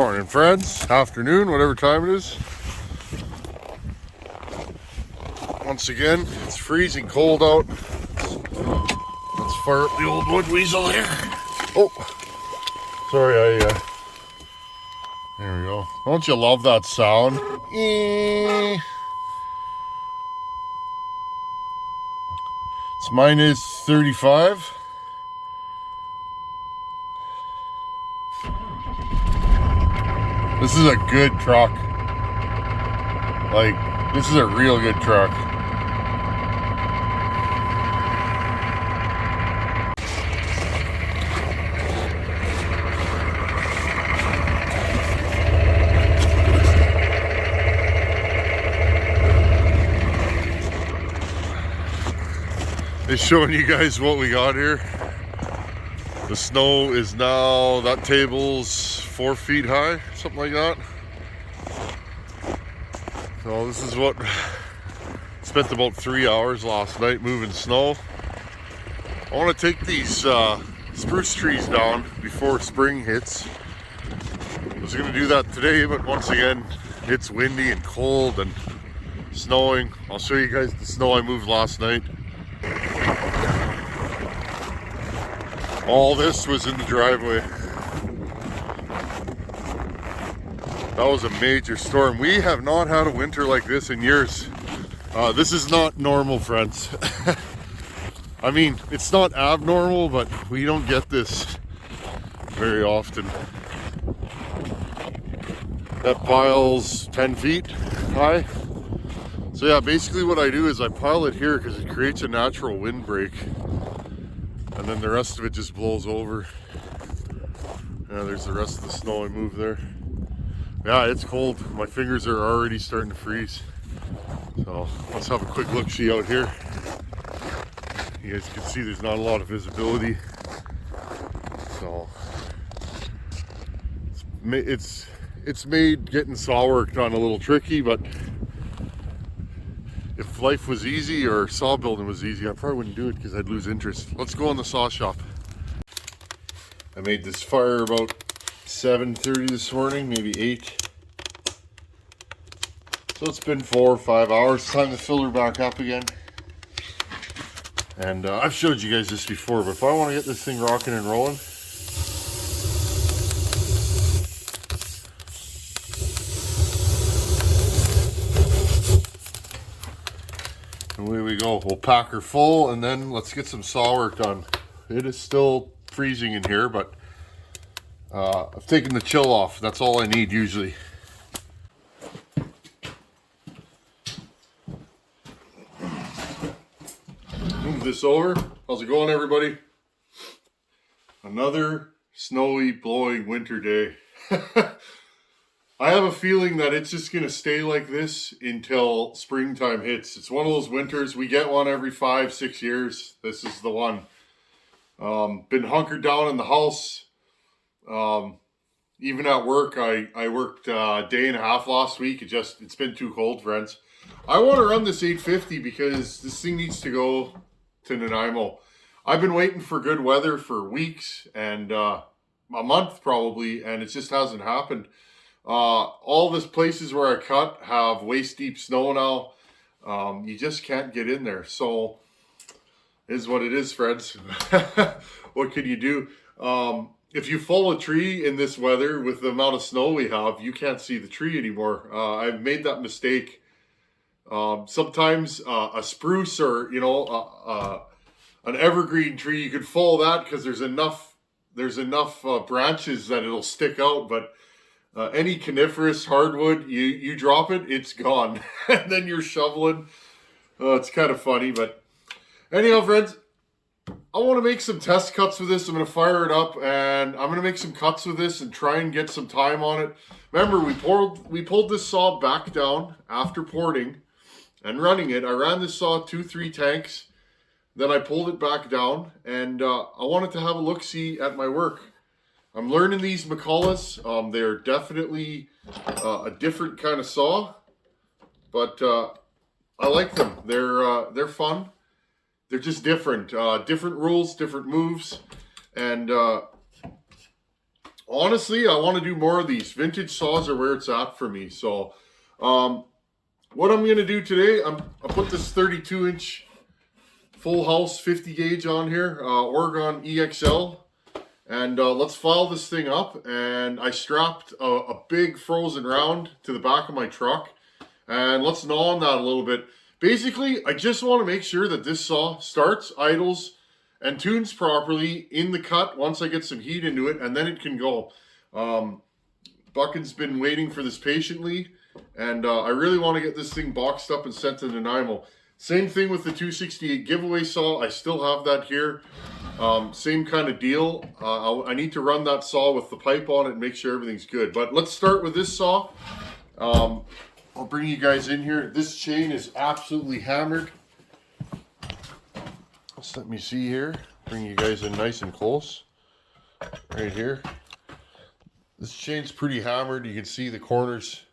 Morning, friends. Afternoon, whatever time it is. Once again, it's freezing cold out. Let's fire up the old wood weasel here. Oh, sorry, there we go. Don't you love that sound? It's -35. This is a good truck. Like, this is a real good truck. Just showing you guys what we got here. The snow is now, that table's 4 feet high, something like that. So this is what, spent about 3 hours last night moving snow. I want to take these spruce trees down before spring hits. I was going to do that today, but once again, it's windy and cold and snowing. I'll show you guys the snow I moved last night. All this was in the driveway. That was a major storm. We have not had a winter like this in years. This is not normal, friends. I mean, it's not abnormal, but we don't get this very often. That pile's 10 feet high. So yeah, basically what I do is I pile it here because it creates a natural windbreak. And then the rest of it just blows over. Yeah, there's the rest of the snow I moved there. Yeah, it's cold. My fingers are already starting to freeze. So let's have a quick look-see out here. You guys can see there's not a lot of visibility. So it's made getting saw work done a little tricky, but if life was easy or saw building was easy, I probably wouldn't do it because I'd lose interest. Let's go in the saw shop. I made this fire about 7:30 this morning, maybe 8. So it's been 4 or 5 hours. Time to fill her back up again. And I've showed you guys this before, but if I want to get this thing rocking and rolling, away we go. We'll pack her full and then let's get some saw work done. It is still freezing in here, but I've taken the chill off. That's all I need usually. Move this over. How's it going, everybody? Another snowy, blowing winter day. I have a feeling that it's just going to stay like this until springtime hits. It's one of those winters. We get one every 5-6 years. This is the one. Been hunkered down in the house. Even at work, I worked a day and a half last week. It's been too cold, friends. I want to run this 850 because this thing needs to go to Nanaimo. I've been waiting for good weather for weeks and a month probably, and it just hasn't happened. All the places where I cut have waist deep snow now. You just can't get in there. So it is what it is, friends. What can you do? If you fall a tree in this weather with the amount of snow we have, you can't see the tree anymore. I've made that mistake. Sometimes a spruce or, an evergreen tree, you could fall that because there's enough branches that it'll stick out, but any coniferous hardwood, you drop it, it's gone. And then you're shoveling. It's kind of funny, but anyhow, friends, I want to make some test cuts with this. I'm going to fire it up, and I'm going to make some cuts with this and try and get some time on it. Remember, we pulled this saw back down after porting and running it. I ran this saw 2-3 tanks, then I pulled it back down, and I wanted to have a look-see at my work. I'm learning these McCullochs. They're definitely a different kind of saw, but I like them. They're fun. They're just different. Different rules, different moves, and honestly, I want to do more of these. Vintage saws are where it's at for me. So what I'm going to do today, I put this 32-inch full house 50 gauge on here, Oregon EXL. And let's file this thing up. And I strapped a big frozen round to the back of my truck. And let's gnaw on that a little bit. Basically, I just want to make sure that this saw starts, idles, and tunes properly in the cut once I get some heat into it, and then it can go. Buchan's been waiting for this patiently, and I really want to get this thing boxed up and sent to Nanaimo. Same thing with the 268 giveaway saw. I still have that here. Same kind of deal. I need to run that saw with the pipe on it and make sure everything's good. But let's start with this saw. I'll bring you guys in here. This chain is absolutely hammered. Just let me see here. Bring you guys in nice and close. Right here. This chain's pretty hammered. You can see the corners.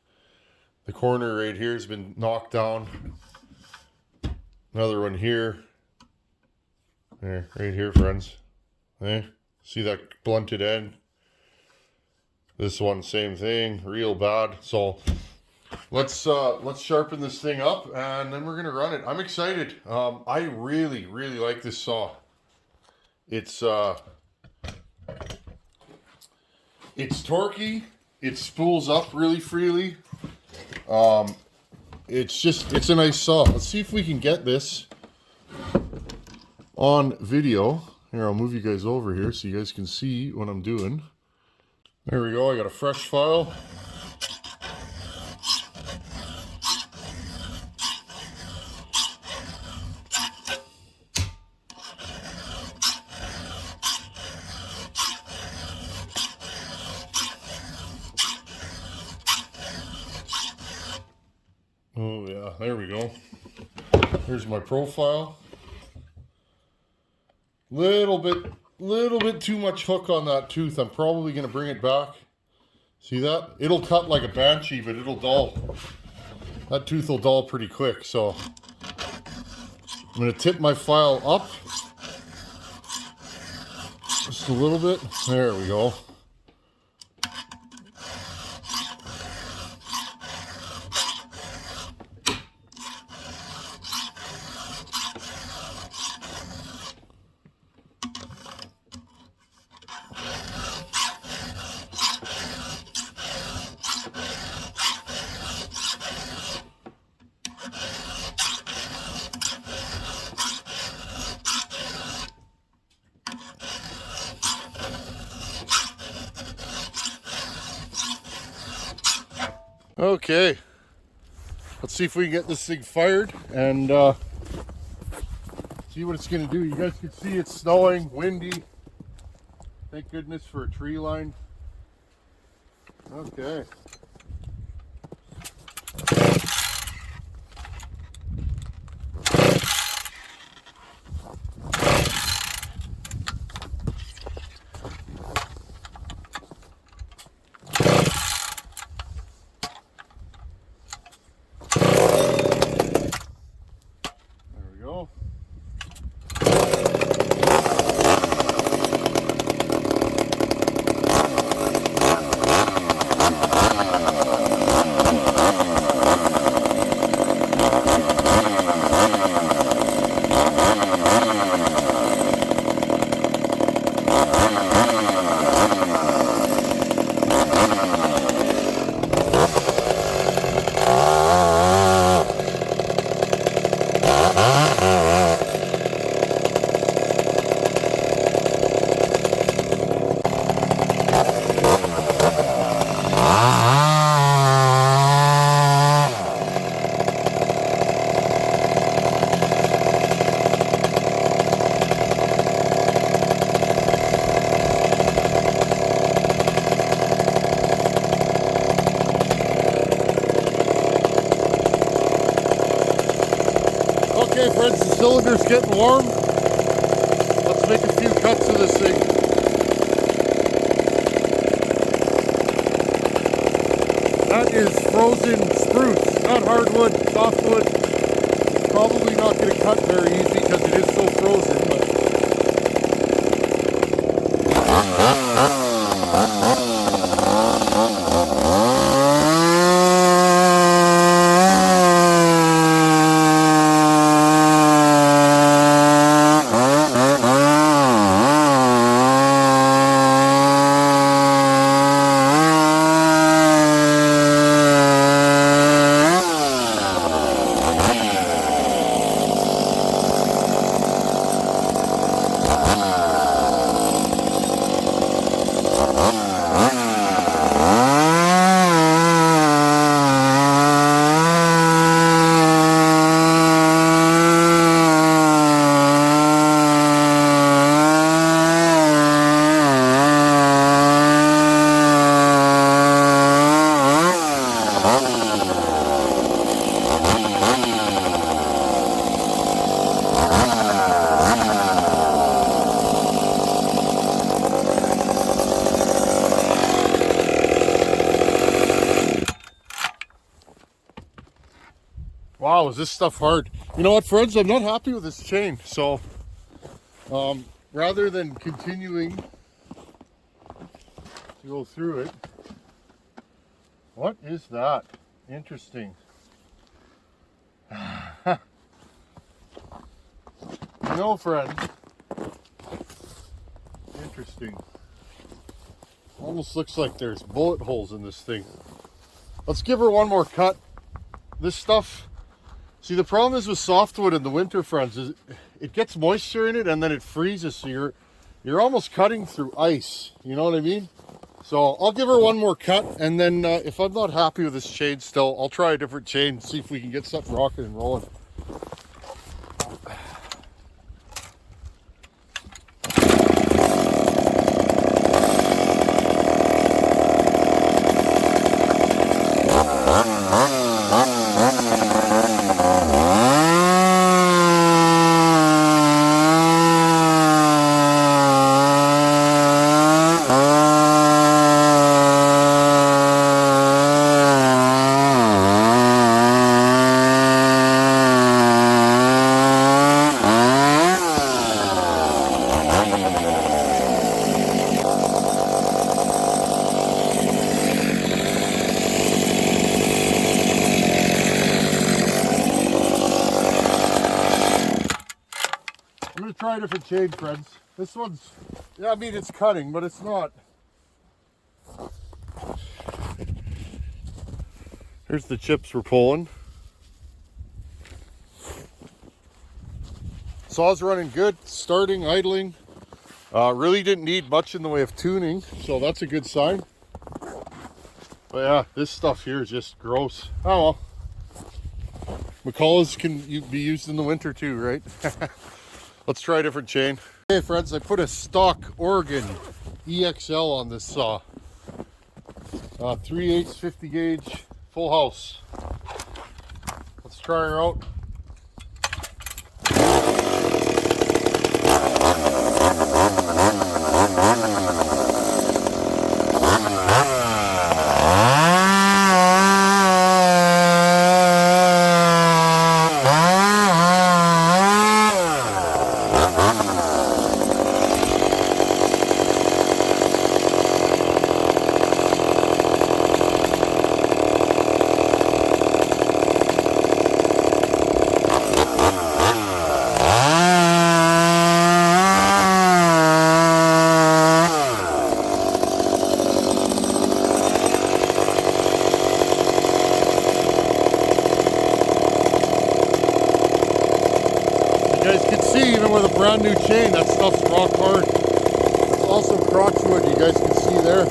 The corner right here has been knocked down. Another one here. There, right here, friends. There. See that blunted end? This one, same thing. Real bad. So let's sharpen this thing up, and then we're gonna run it. I'm excited. I really like this saw. It's torquey. It spools up really freely. It's a nice saw. Let's see if we can get this on video. Here, I'll move you guys over here so you guys can see what I'm doing. There we go. I got a fresh file. Oh yeah, there we go. Here's my profile. Little bit too much hook on that tooth. I'm probably gonna bring it back. See that? It'll cut like a banshee, but it'll dull. That tooth will dull pretty quick, so I'm gonna tip my file up just a little bit. There we go. Okay, let's see if we can get this thing fired and see what it's going to do. You guys can see it's snowing, windy. Thank goodness for a tree line. Okay. Okay, friends, the cylinder's getting warm. Let's make a few cuts of this thing. That is frozen spruce, not hardwood, softwood. Probably not going to cut very easy because it is so frozen. But Wow, is this stuff hard? You know what, friends? I'm not happy with this chain. So rather than continuing to go through it, what is that? Interesting. You know, friends, interesting. Almost looks like there's bullet holes in this thing. Let's give her one more cut. This stuff, see, the problem is with softwood in the winter, friends, is it gets moisture in it and then it freezes, so you're almost cutting through ice. You know what I mean? So I'll give her one more cut, and then if I'm not happy with this chain still, I'll try a different chain, see if we can get something rocking and rolling. I'm going to try a different chain, friends. This one's, yeah, I mean, it's cutting, but it's not. Here's the chips we're pulling. Saw's running good, starting, idling. Really didn't need much in the way of tuning, so that's a good sign. But yeah, this stuff here is just gross. Oh well. McCullochs can be used in the winter too, right? Let's try a different chain. Hey friends, I put a stock Oregon EXL on this saw. 3/8 50 gauge, full house. Let's try her out. You guys can see, even with a brand new chain, that stuff's rock hard. It's also crotchwood, you guys can see there.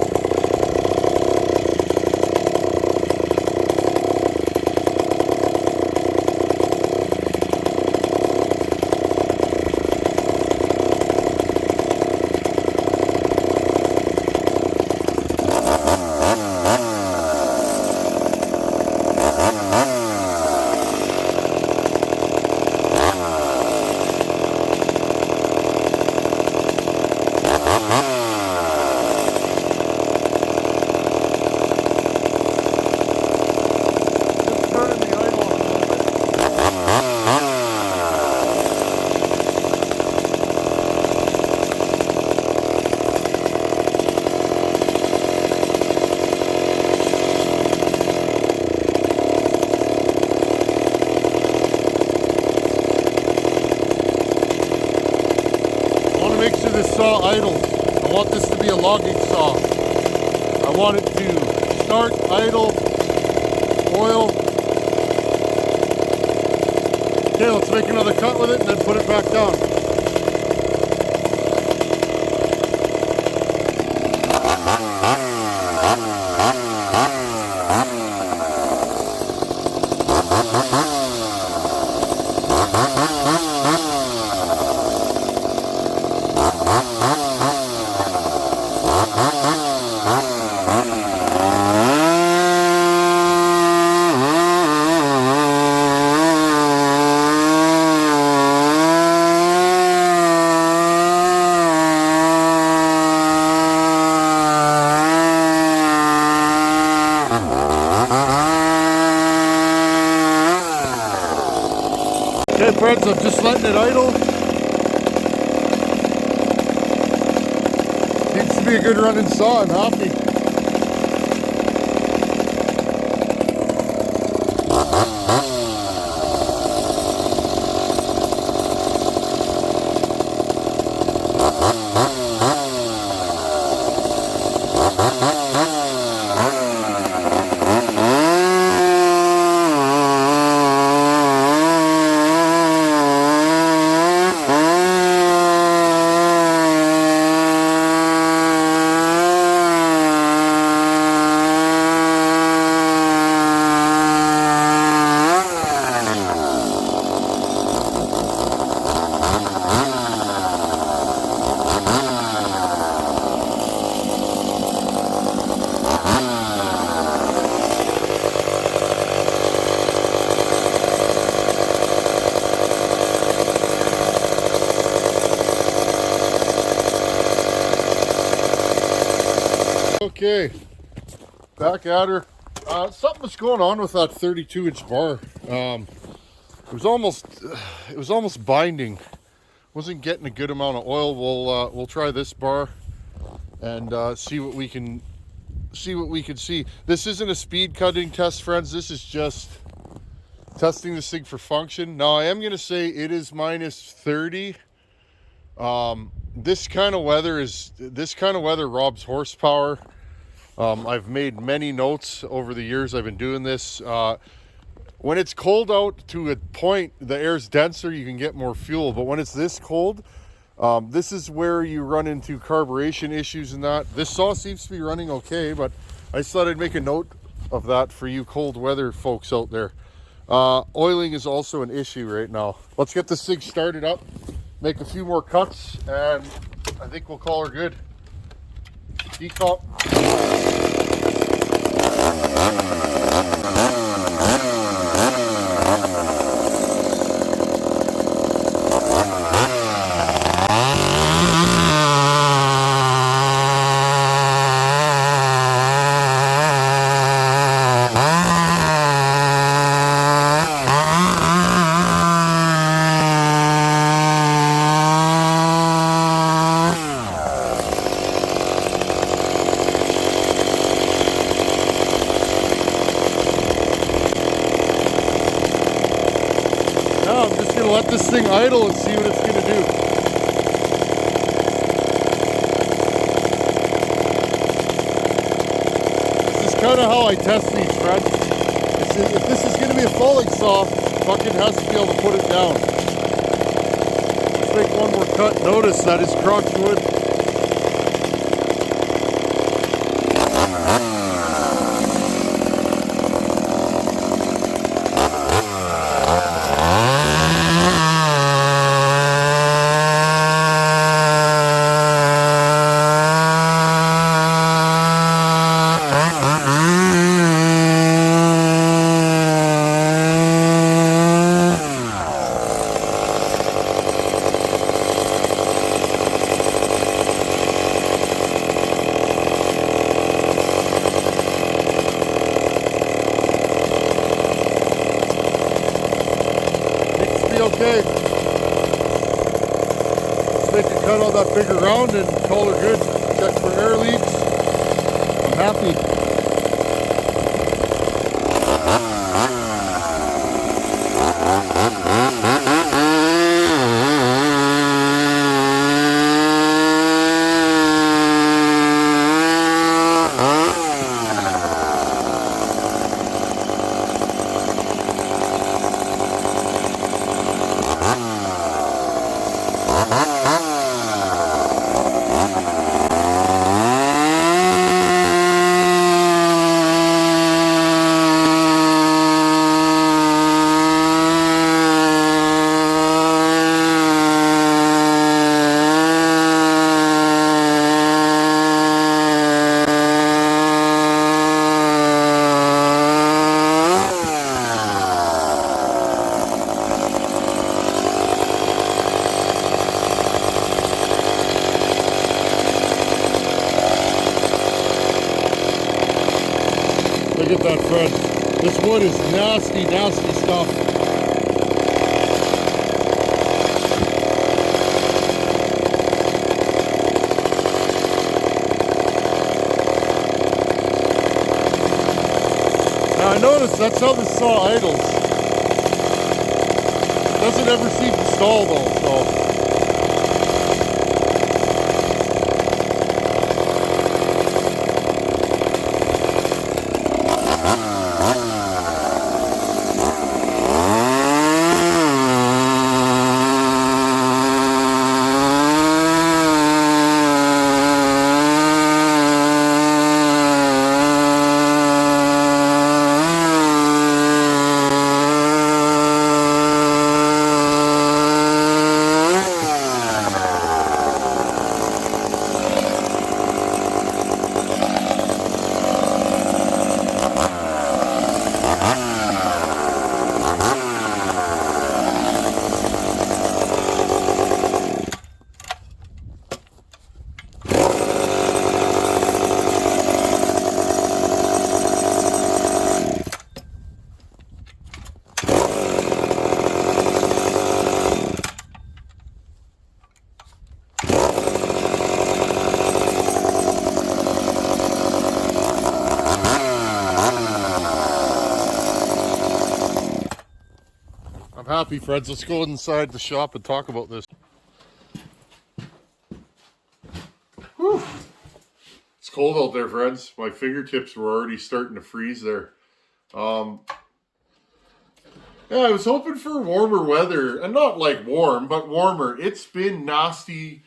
Make sure this saw idles. I want this to be a logging saw. I want it to start, idle, oil. Okay, let's make another cut with it and then put it back down. friends, I'm just letting it idle. Seems to be a good running saw. I'm happy. Okay, back at her. Something was going on with that 32-inch bar. It was almost binding. Wasn't getting a good amount of oil. We'll try this bar and see what we can see. This isn't a speed cutting test, friends. This is just testing this thing for function. Now I am gonna say it is minus 30. This kind of weather robs horsepower. I've made many notes over the years I've been doing this. When it's cold out to a point, the air's denser, you can get more fuel. But when it's this cold, this is where you run into carburation issues and that. This saw seems to be running okay, but I just thought I'd make a note of that for you cold weather folks out there. Oiling is also an issue right now. Let's get this thing started up, make a few more cuts, and I think we'll call her good. Decomp. Let this thing idle and see what it's going to do. This is kind of how I test these, friends. If this is going to be a falling saw, fucking has to be able to put it down. Let's make one more cut. Notice that is crotch wood. Okay, let's make a cut on that bigger round and call her good. Check for air leaks. I'm happy. Look at that, friend. This wood is nasty, nasty stuff. I noticed that's how this saw idles. It doesn't ever seem to stall though, so. I'm happy, friends. Let's go inside the shop and talk about this. Whew. It's cold out there, friends. My fingertips were already starting to freeze there. Yeah, I was hoping for warmer weather, and not like warm, but warmer. It's been nasty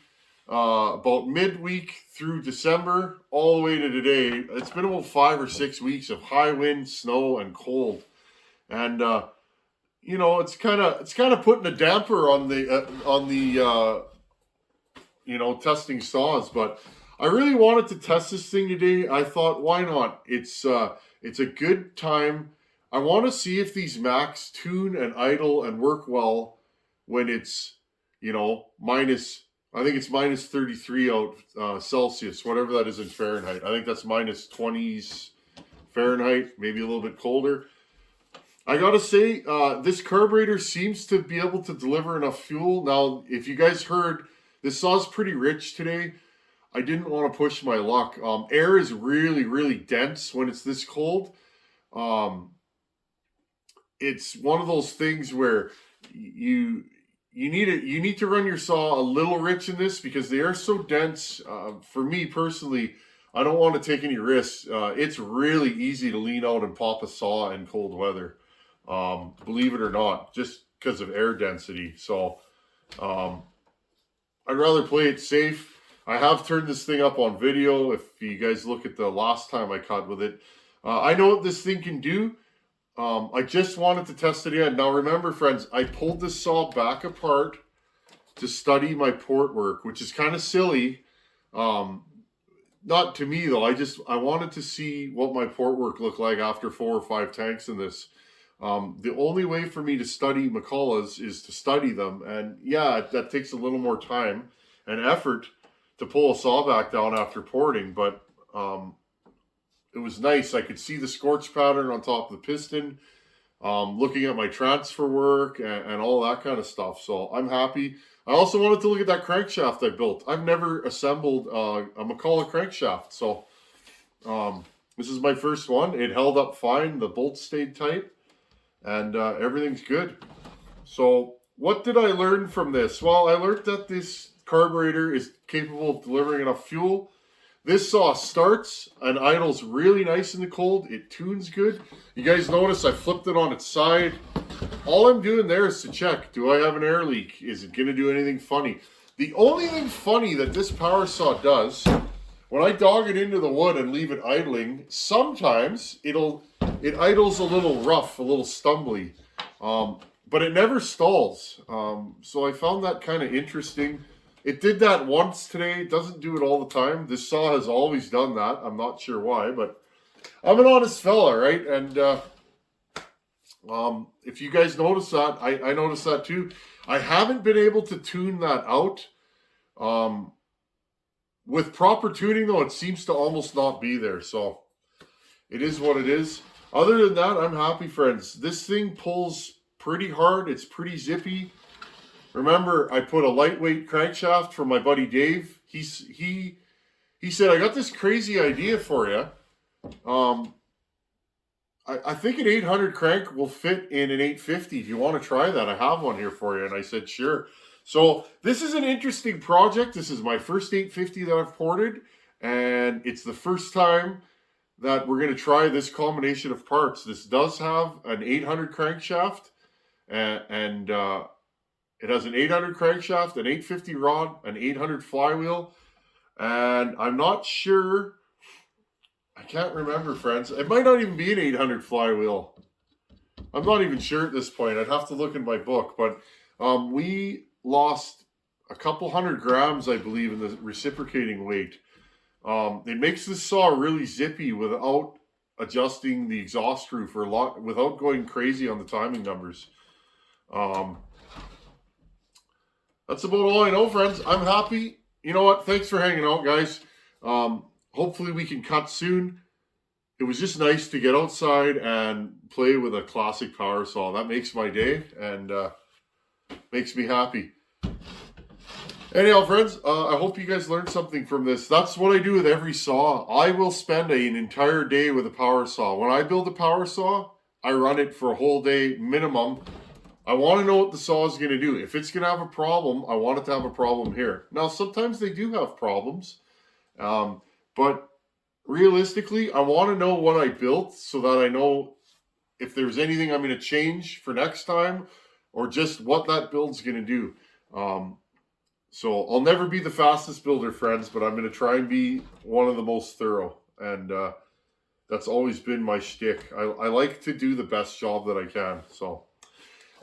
about midweek through December all the way to today. It's been about 5 or 6 weeks of high wind, snow, and cold, and you know, it's kind of putting a damper on the you know, testing saws. But I really wanted to test this thing today. I thought, why not? It's a good time. I want to see if these Macs tune and idle and work well when it's, you know, minus, I think it's minus 33 out Celsius, whatever that is in Fahrenheit. I think that's minus 20s Fahrenheit, maybe a little bit colder. I gotta say, this carburetor seems to be able to deliver enough fuel. Now, if you guys heard, this saw's pretty rich today. I didn't want to push my luck. Air is really, really dense when it's this cold. It's one of those things where you need to run your saw a little rich in this because they are so dense. For me personally, I don't want to take any risks. It's really easy to lean out and pop a saw in cold weather. Believe it or not, just because of air density. So I'd rather play it safe. I have turned this thing up on video. If you guys look at the last time I cut with it, I know what this thing can do. I just wanted to test it again. Now remember, friends, I pulled this saw back apart to study my port work, which is kind of silly. Not to me though. I wanted to see what my port work looked like after 4 or 5 tanks in this. The only way for me to study McCullochs is to study them. And yeah, that takes a little more time and effort to pull a saw back down after porting. But it was nice. I could see the scorch pattern on top of the piston, looking at my transfer work and all that kind of stuff. So I'm happy. I also wanted to look at that crankshaft I built. I've never assembled a McCulloch crankshaft. So this is my first one. It held up fine. The bolts stayed tight. And everything's good. So what did I learn from this? Well, I learned that this carburetor is capable of delivering enough fuel. This saw starts and idles really nice in the cold. It tunes good. You guys notice I flipped it on its side. All I'm doing there is to check, do I have an air leak? Is it going to do anything funny? The only thing funny that this power saw does, when I dog it into the wood and leave it idling, sometimes it idles a little rough, a little stumbly, but it never stalls. So I found that kind of interesting. It did that once today. It doesn't do it all the time. This saw has always done that. I'm not sure why, but I'm an honest fella, right? And if you guys notice that, I noticed that too. I haven't been able to tune that out. With proper tuning, though, it seems to almost not be there. So it is what it is. Other than that, I'm happy, friends. This thing pulls pretty hard. It's pretty zippy. Remember, I put a lightweight crankshaft from my buddy Dave. He said, I got this crazy idea for you. I think an 800 crank will fit in an 850. Do you want to try that? I have one here for you. And I said, sure. So this is an interesting project. This is my first 850 that I've ported. And it's the first time that we're going to try this combination of parts. This does have an 800 crankshaft. And it has an 800 crankshaft, an 850 rod, an 800 flywheel. And I'm not sure... I can't remember, friends. It might not even be an 800 flywheel. I'm not even sure at this point. I'd have to look in my book. But we lost a couple 100 grams, I believe, in the reciprocating weight. It makes this saw really zippy without adjusting the exhaust screw for a lot, without going crazy on the timing numbers. That's about all I know, friends. I'm happy. You know what? Thanks for hanging out, guys. Hopefully we can cut soon. It was just nice to get outside and play with a classic power saw. That makes my day and makes me happy. Anyhow, friends, I hope you guys learned something from this. That's what I do with every saw. I will spend an entire day with a power saw. When I build a power saw, I run it for a whole day minimum. I want to know what the saw is going to do. If it's going to have a problem, I want it to have a problem here. Now, sometimes they do have problems. But realistically, I want to know what I built so that I know if there's anything I'm going to change for next time or just what that build's going to do. So I'll never be the fastest builder, friends, but I'm going to try and be one of the most thorough. And that's always been my shtick. I like to do the best job that I can. So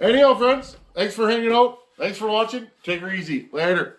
anyhow, friends, thanks for hanging out. Thanks for watching. Take her easy. Later.